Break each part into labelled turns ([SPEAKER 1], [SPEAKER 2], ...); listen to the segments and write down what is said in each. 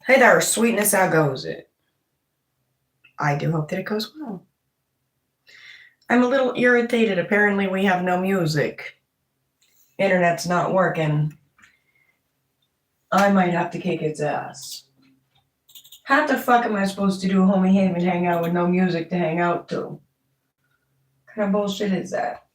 [SPEAKER 1] Hey there, sweetness, how goes it? I do hope that it goes well. I'm a little irritated. Apparently we have no music. Internet's not working. I might have to kick its ass. How the fuck am I supposed to do a homie haven hangout with no music to hang out to? What kind of bullshit is that?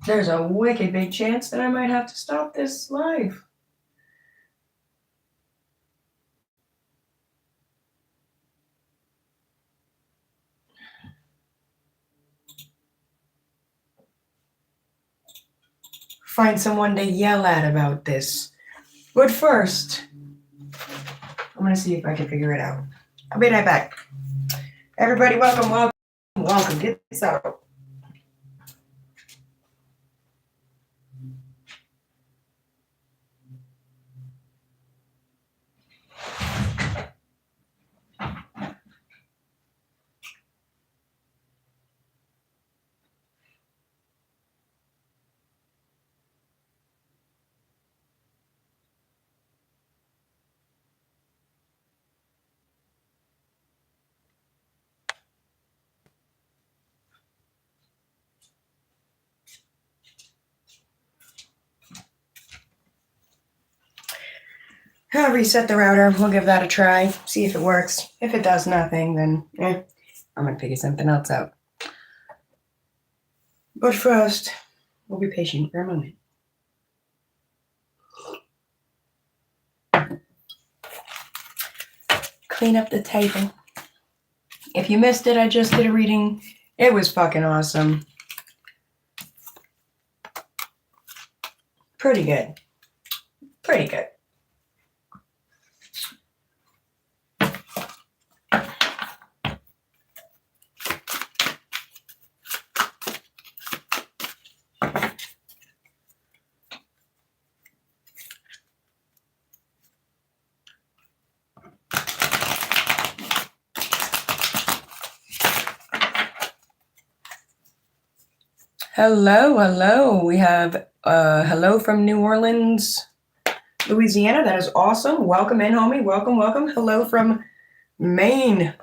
[SPEAKER 1] There's a wicked big chance that I might have to stop this live. Find someone to yell at about this. But first, I'm gonna see if I can figure it out. I'll be right back. Everybody, welcome. Get this out. I'll reset the router. We'll give that a try. See if it works. If it does nothing, then I'm going to figure something else out. But first, we'll be patient for a moment. Clean up the table. If you missed it, I just did a reading. It was fucking awesome. Pretty good. Pretty good. Hello. We have hello from New Orleans, Louisiana. That is awesome. Welcome in, homie. Welcome. Hello from Maine.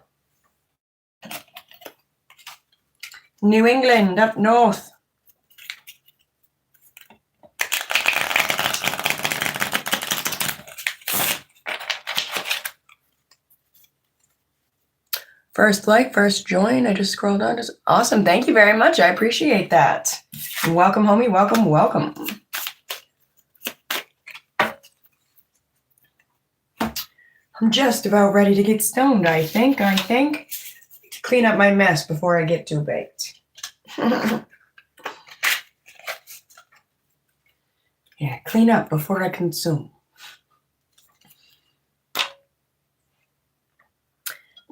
[SPEAKER 1] New England, up north. First like, first join. I just scrolled on. Just awesome. Thank you very much. I appreciate that. Welcome, homie. Welcome. I'm just about ready to get stoned, I think. To clean up my mess before I get too baked. Yeah, clean up before I consume.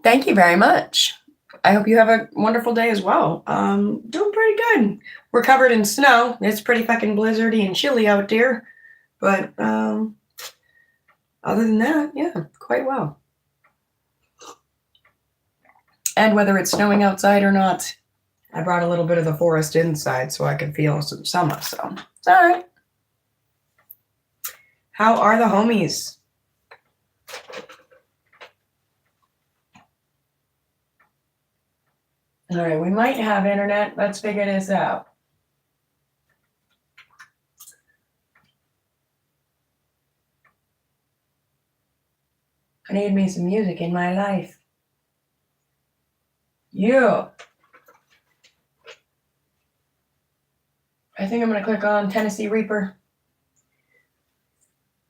[SPEAKER 1] Thank you very much. I hope you have a wonderful day as well. Doing pretty good. We're covered in snow. It's pretty fucking blizzardy and chilly out there. But other than that, yeah, quite well. And whether it's snowing outside or not, I brought a little bit of the forest inside so I could feel some summer. So it's all right. How are the homies? All right, we might have internet. Let's figure this out. I need me some music in my life. Yeah. I think I'm going to click on Tennessee Reaper.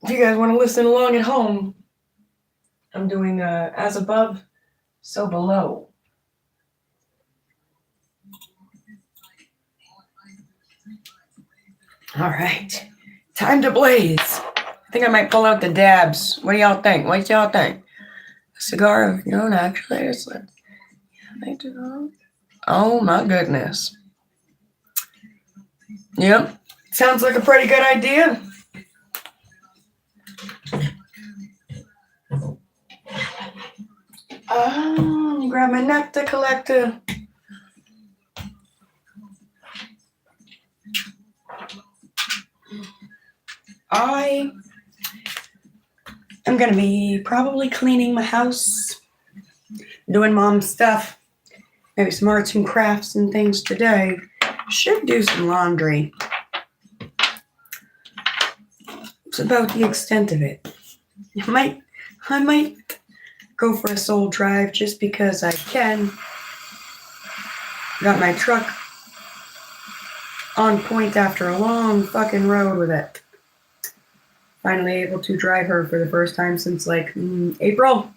[SPEAKER 1] If you guys want to listen along at home, I'm doing As Above, So Below. All right, time to blaze. I think I might pull out the dabs. What do y'all think? A cigar of your own, actually. It's like, oh my goodness. Yep, sounds like a pretty good idea. Grab my nectar collector. I am going to be probably cleaning my house, doing mom's stuff, maybe some arts and crafts and things today. Should do some laundry. It's about the extent of it. I might go for a soul drive just because I can. Got my truck on point after a long fucking road with it. Finally able to drive her for the first time since like April.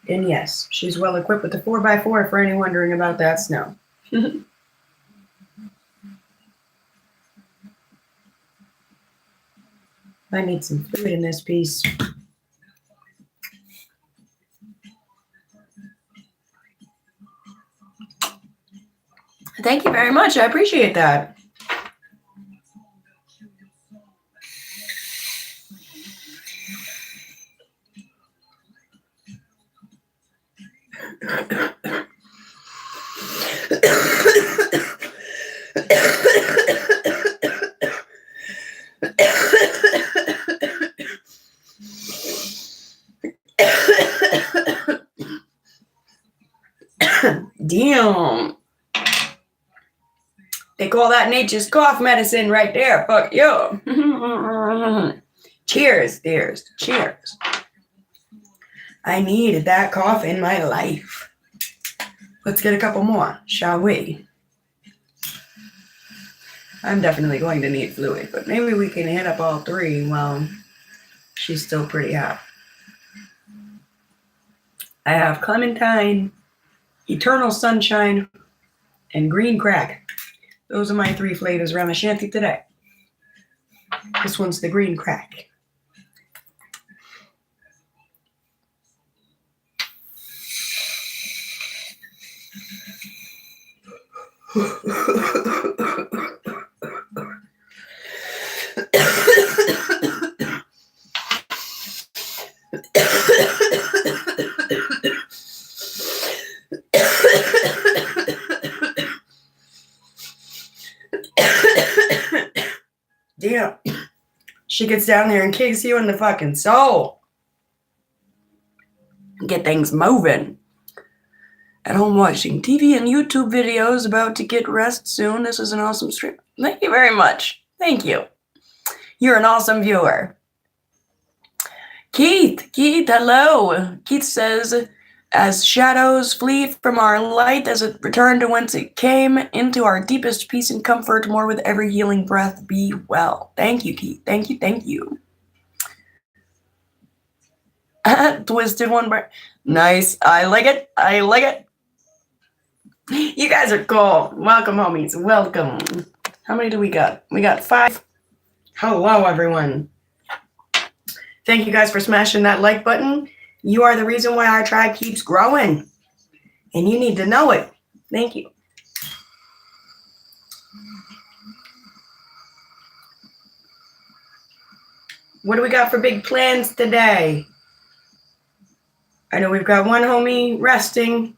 [SPEAKER 1] And yes, she's well equipped with the 4x4 for any wondering about that snow. I need some fluid in this piece. Thank you very much. I appreciate that. Damn. They call that nature's cough medicine right there. Fuck you. Cheers, dears. Cheers. I needed that cough in my life. Let's get a couple more, shall we? I'm definitely going to need fluid, but maybe we can hit up all three while she's still pretty hot. I have clementine, eternal sunshine, and green crack. Those are my three flavors around the shanty today. This one's the green crack. Damn. She gets down there and kicks you in the fucking soul. Get things moving. At home watching TV and YouTube videos, about to get rest soon. This is an awesome stream. Thank you very much. Thank you. You're an awesome viewer. Keith, hello. Keith says, as shadows flee from our light, as it returned to whence it came, into our deepest peace and comfort, more with every healing breath, be well. Thank you, Keith. Thank you. Twisted one. Nice. I like it. You guys are cool. Welcome, homies. Welcome. How many do we got? We got 5. Hello, everyone. Thank you guys for smashing that like button. You are the reason why our tribe keeps growing. And you need to know it. Thank you. What do we got for big plans today? I know we've got one homie resting,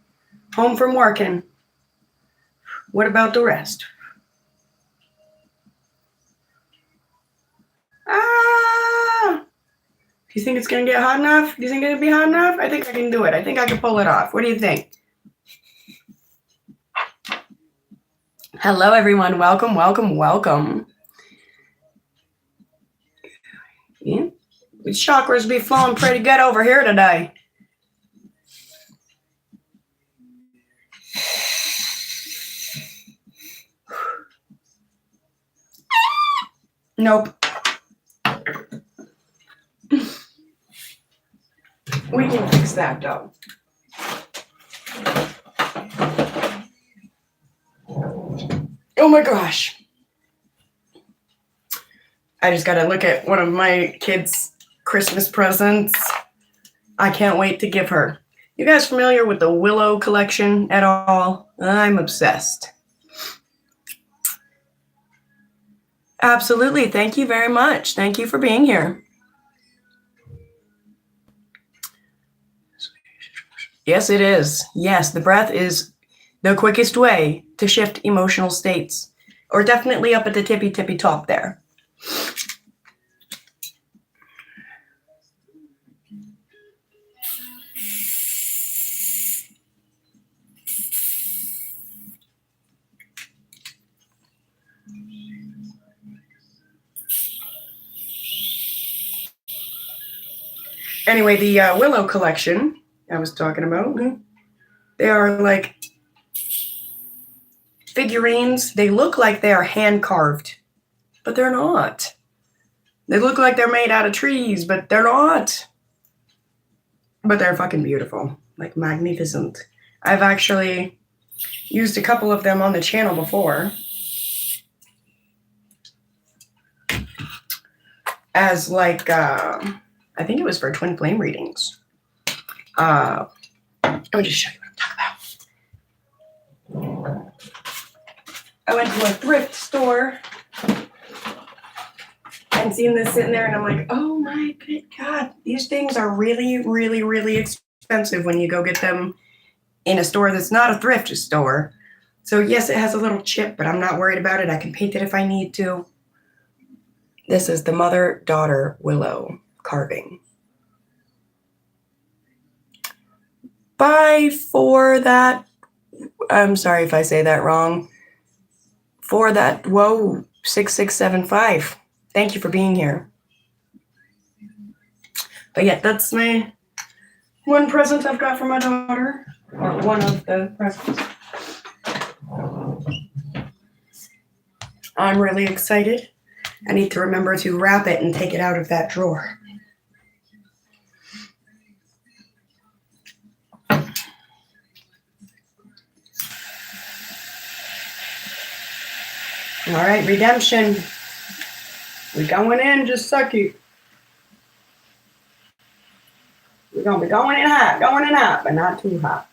[SPEAKER 1] home from working. What about the rest? Do you think it's going to get hot enough? Do you think it'll be hot enough? I think I can do it. I think I can pull it off. What do you think? Hello, everyone. Welcome. Yeah. The chakras be flowing pretty good over here today. Nope. We can fix that, though. Oh my gosh. I just gotta look at one of my kids' Christmas presents. I can't wait to give her. You guys familiar with the Willow collection at all? I'm obsessed. Absolutely. Thank you very much. Thank you for being here. Yes, it is. Yes, the breath is the quickest way to shift emotional states, or definitely up at the tippy top there. Anyway, the Willow collection I was talking about, they are like figurines. They look like they are hand carved, but they're not. They look like they're made out of trees, but they're not. But they're fucking beautiful, like magnificent. I've actually used a couple of them on the channel before as like, I think it was for twin flame readings. Let me just show you what I'm talking about. I went to a thrift store and seen this sitting there, and I'm like, oh my good God, these things are really, really, really expensive when you go get them in a store that's not a thrift store. So yes, it has a little chip, but I'm not worried about it. I can paint it if I need to. This is the mother-daughter willow carving. Buy for that, I'm sorry if I say that wrong, for that, whoa, 6675. Thank you for being here. But yeah, that's my one present I've got for my daughter, or one of the presents. I'm really excited. I need to remember to wrap it and take it out of that drawer. All right, redemption. We're going in, just suck it. We're going to be going in hot, but not too hot.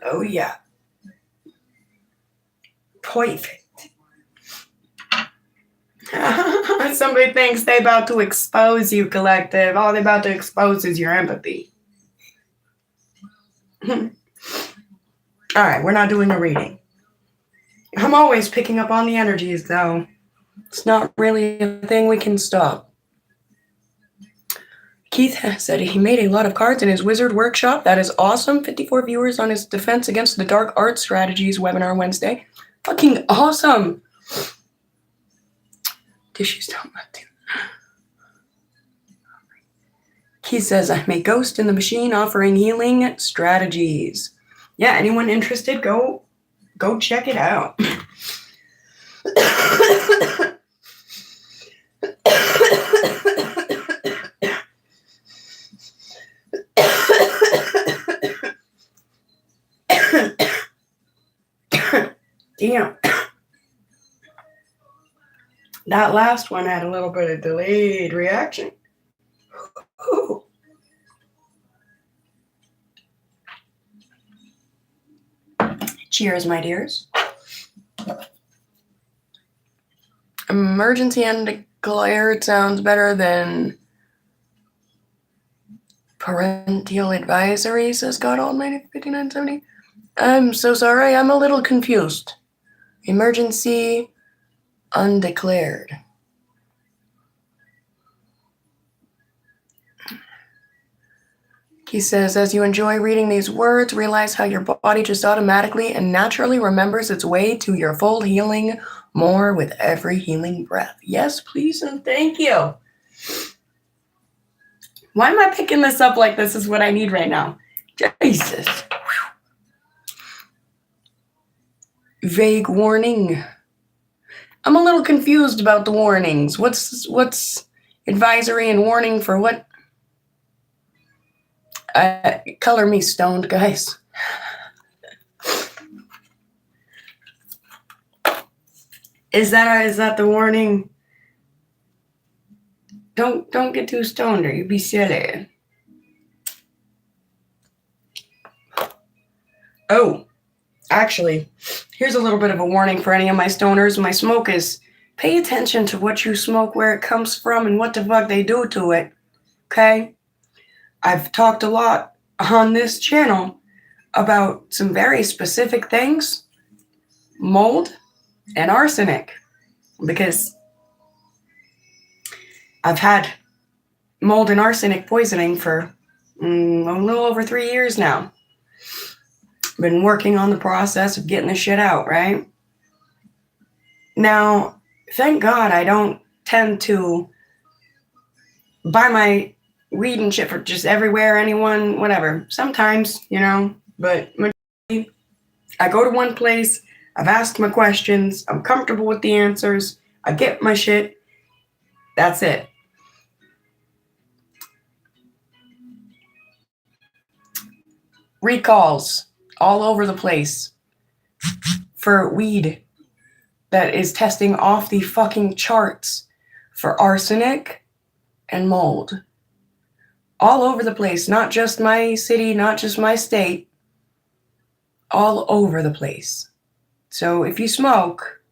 [SPEAKER 1] Oh, yeah. Perfect. Somebody thinks they about to expose you, collective. All they about to expose is your empathy. All right, we're not doing a reading. I'm always picking up on the energies, though. It's not really a thing we can stop. Keith said he made a lot of cards in his wizard workshop. That is awesome. 54 viewers on his Defense Against the Dark Art Strategies webinar Wednesday. Fucking awesome. Tissues don't let to. Keith says, I'm a ghost in the machine offering healing strategies. Yeah, anyone interested, go check it out. Damn. That last one had a little bit of delayed reaction. Ooh. Cheers, my dears. Emergency undeclared sounds better than parental advisory, says God Almighty 5970. I'm so sorry, I'm a little confused. Emergency undeclared. He says, as you enjoy reading these words, realize how your body just automatically and naturally remembers its way to your full healing more with every healing breath. Yes, please, and thank you. Why am I picking this up like this is what I need right now? Jesus. Vague warning. I'm a little confused about the warnings. What's advisory and warning for what? Color me stoned, guys. Is that the warning? Don't get too stoned or you'd be silly. Oh, actually, here's a little bit of a warning for any of my stoners, my smokers. Pay attention to what you smoke, where it comes from, and what the fuck they do to it. Okay? I've talked a lot on this channel about some very specific things. Mold and arsenic. Because I've had mold and arsenic poisoning for a little over 3 years now. Been working on the process of getting the shit out, right? Now, thank God I don't tend to buy my weed and shit for just everywhere, anyone, whatever. Sometimes, but I go to one place, I've asked my questions, I'm comfortable with the answers, I get my shit, that's it. Recalls all over the place for weed that is testing off the fucking charts for arsenic and mold. All over the place, not just my city, not just my state, all over the place. So if you smoke,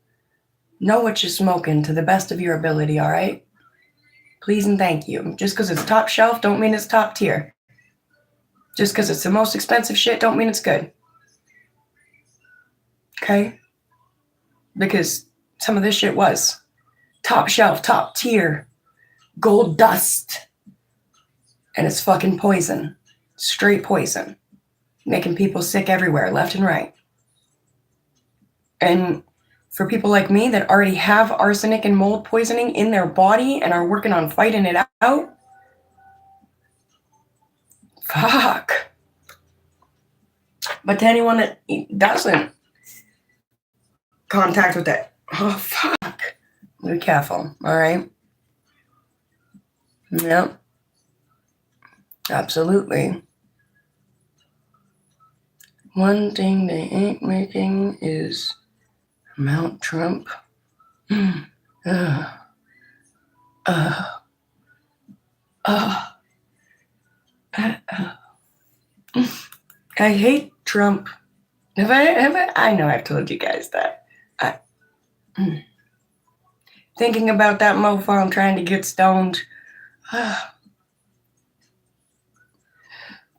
[SPEAKER 1] know what you're smoking to the best of your ability, all right? Please and thank you. Just because it's top shelf don't mean it's top tier. Just because it's the most expensive shit don't mean it's good. Okay? Because some of this shit was top shelf, top tier, gold dust. And it's fucking poison. Straight poison. Making people sick everywhere, left and right. And for people like me that already have arsenic and mold poisoning in their body and are working on fighting it out, fuck. But to anyone that doesn't contact with that, oh fuck. Be careful, all right? Yep. Absolutely. One thing they ain't making is Mount Trump. I hate Trump. I know I've told you guys that. Thinking about that mofo, I'm trying to get stoned.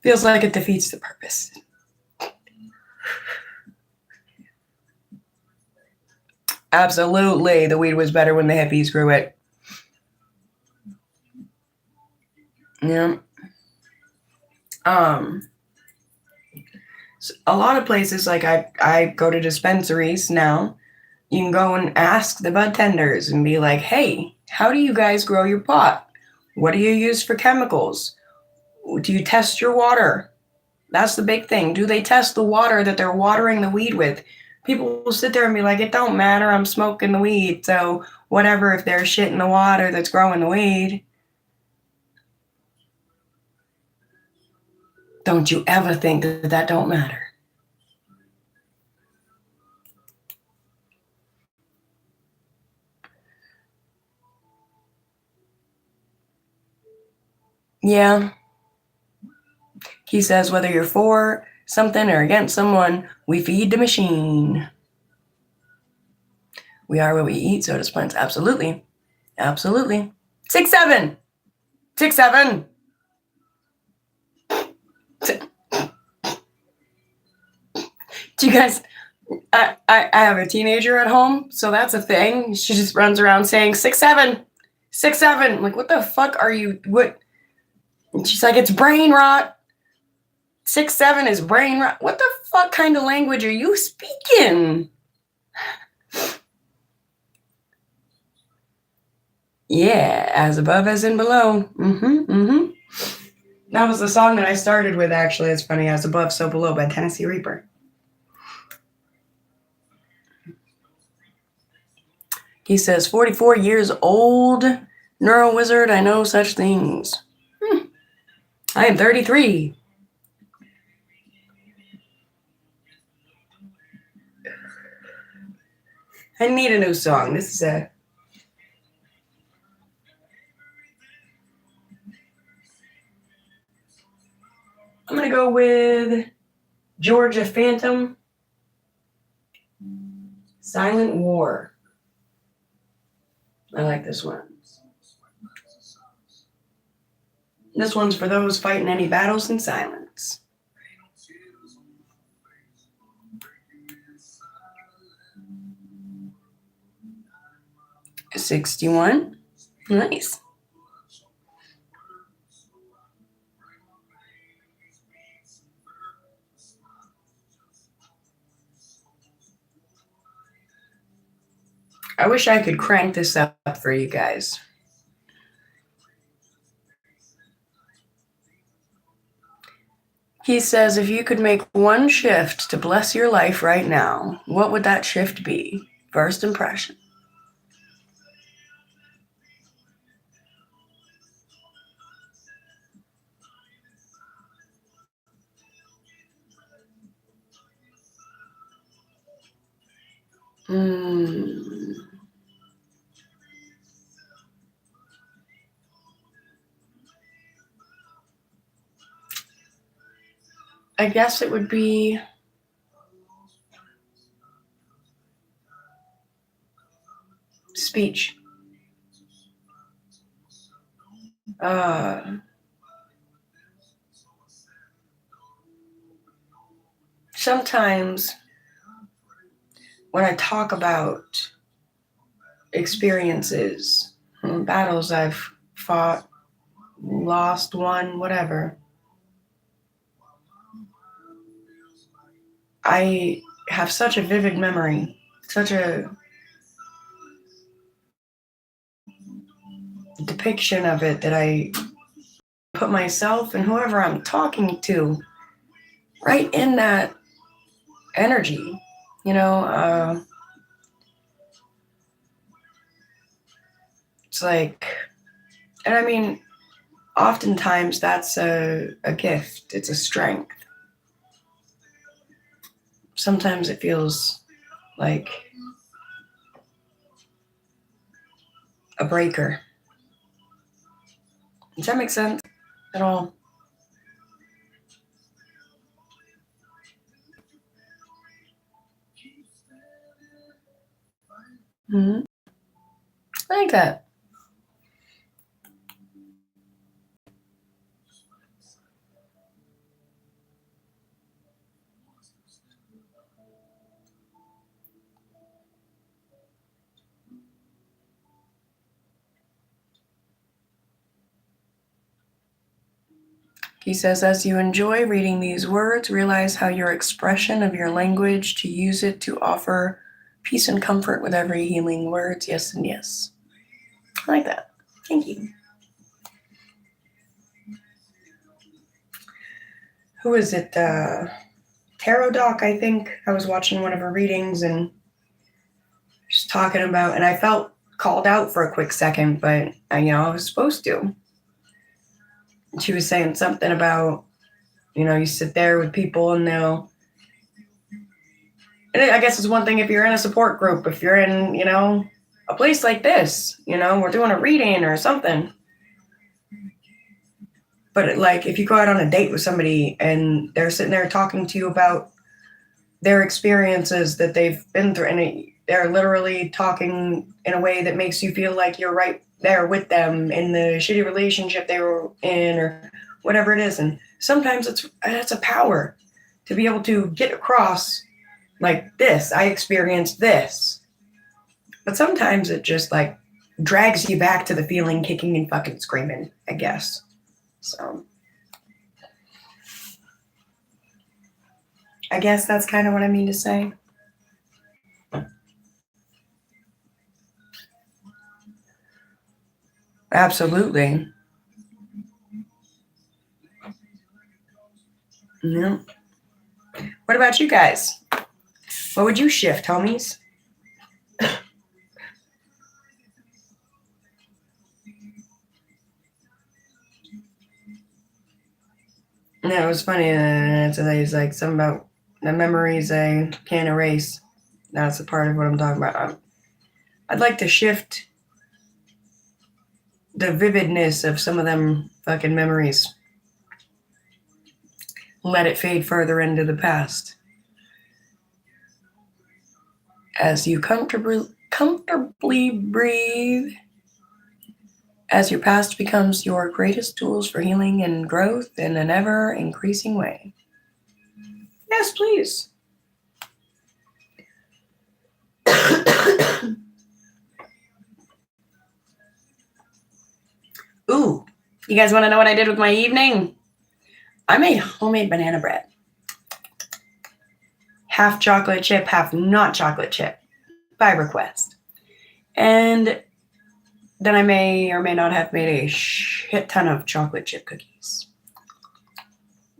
[SPEAKER 1] Feels like it defeats the purpose. Absolutely, the weed was better when the hippies grew it. Yeah. So a lot of places, like I go to dispensaries now. You can go and ask the bud tenders and be like, hey, how do you guys grow your pot? What do you use for chemicals? Do you test your water? That's the big thing. Do they test the water that they're watering the weed with? People will sit there and be like, it don't matter, I'm smoking the weed, so whatever if there's shit in the water that's growing the weed. Don't you ever think that don't matter. Yeah. He says whether you're for something or against someone, we feed the machine. We are what we eat, so does plants. Absolutely. Absolutely. 6'7". 6'7". Do you guys, I have a teenager at home, so that's a thing. She just runs around saying 6'7". 6'7". I'm like, what the fuck are you, what? And she's like, it's brain rot. 6'7" is brain rot. What the fuck kind of language are you speaking? Yeah, as above as in below. That was the song that I started with, actually. It's funny, As Above, So Below by Tennessee Reaper. He says, 44 years old, Neuro wizard, I know such things. I am 33. I need a new song. This is a... I'm going to go with Georgia Phantom, Silent War. I like this one. This one's for those fighting any battles in silence. $61. Nice. I wish I could crank this up for you guys. He says, if you could make one shift to bless your life right now, what would that shift be? First impression. I guess it would be speech. Sometimes when I talk about experiences, battles I've fought, lost, won, whatever, I have such a vivid memory, such a depiction of it that I put myself and whoever I'm talking to right in that energy, you know. It's like, and I mean, oftentimes that's a gift. It's a strength. Sometimes it feels like a breaker. Does that make sense at all? Mm-hmm. I like that. He says, as you enjoy reading these words, realize how your expression of your language to use it to offer peace and comfort with every healing words. Yes and yes. I like that. Thank you. Who is it? Tarot Doc, I think. I was watching one of her readings and she's talking about, and I felt called out for a quick second, but I was supposed to. She was saying something about, you sit there with people and they'll, and I guess it's one thing if you're in a support group, if you're in, a place like this, we're doing a reading or something. But if you go out on a date with somebody and they're sitting there talking to you about their experiences that they've been through, and they're literally talking in a way that makes you feel like you're right there with them in the shitty relationship they were in or whatever it is. And sometimes it's a power to be able to get across like this. I experienced this. But sometimes it just drags you back to the feeling, kicking and fucking screaming, I guess. So I guess that's kind of what I mean to say. Absolutely. Yeah. What about you guys? What would you shift, homies? Yeah, it was funny. Today's like something about the memories I can't erase. That's a part of what I'm talking about. I'd like to shift the vividness of some of them fucking memories. Let it fade further into the past. As you comfortably breathe, as your past becomes your greatest tools for healing and growth in an ever-increasing way. Yes, please. Ooh, you guys want to know what I did with my evening? I made homemade banana bread. Half chocolate chip, half not chocolate chip, by request. And then I may or may not have made a shit ton of chocolate chip cookies.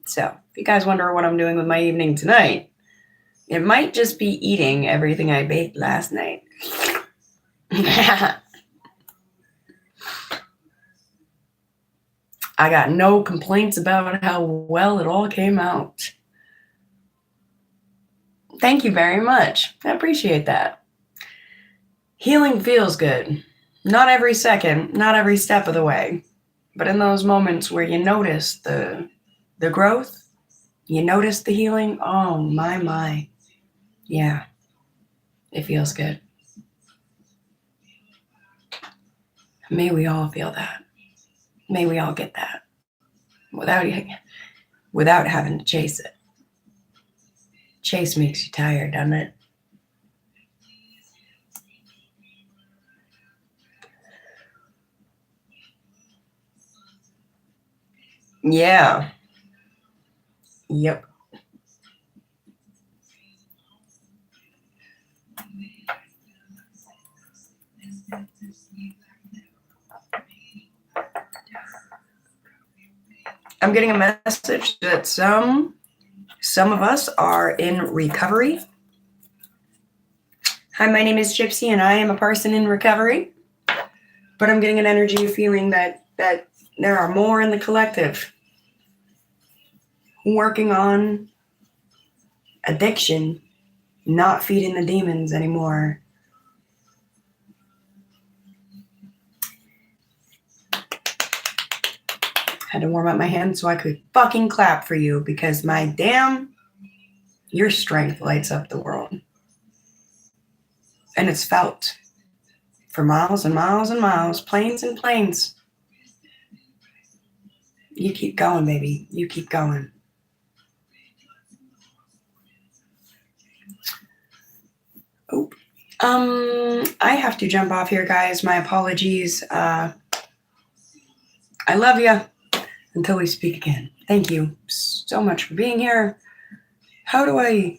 [SPEAKER 1] So, if you guys wonder what I'm doing with my evening tonight, it might just be eating everything I baked last night. I got no complaints about how well it all came out. Thank you very much. I appreciate that. Healing feels good. Not every second, not every step of the way. But in those moments where you notice the growth, you notice the healing, oh my. Yeah, it feels good. May we all feel that. May we all get that without having to chase it. Chase makes you tired, doesn't it? Yeah. Yep. I'm getting a message that some of us are in recovery. Hi, my name is Gypsy, and I am a person in recovery. But I'm getting an energy of feeling that there are more in the collective working on addiction, not feeding the demons anymore. Had to warm up my hands so I could fucking clap for you because my damn, your strength lights up the world. And it's felt for miles and miles and miles, planes and planes. You keep going, baby. You keep going. Oh, I have to jump off here, guys. My apologies. I love you. Until we speak again. Thank you so much for being here. How do I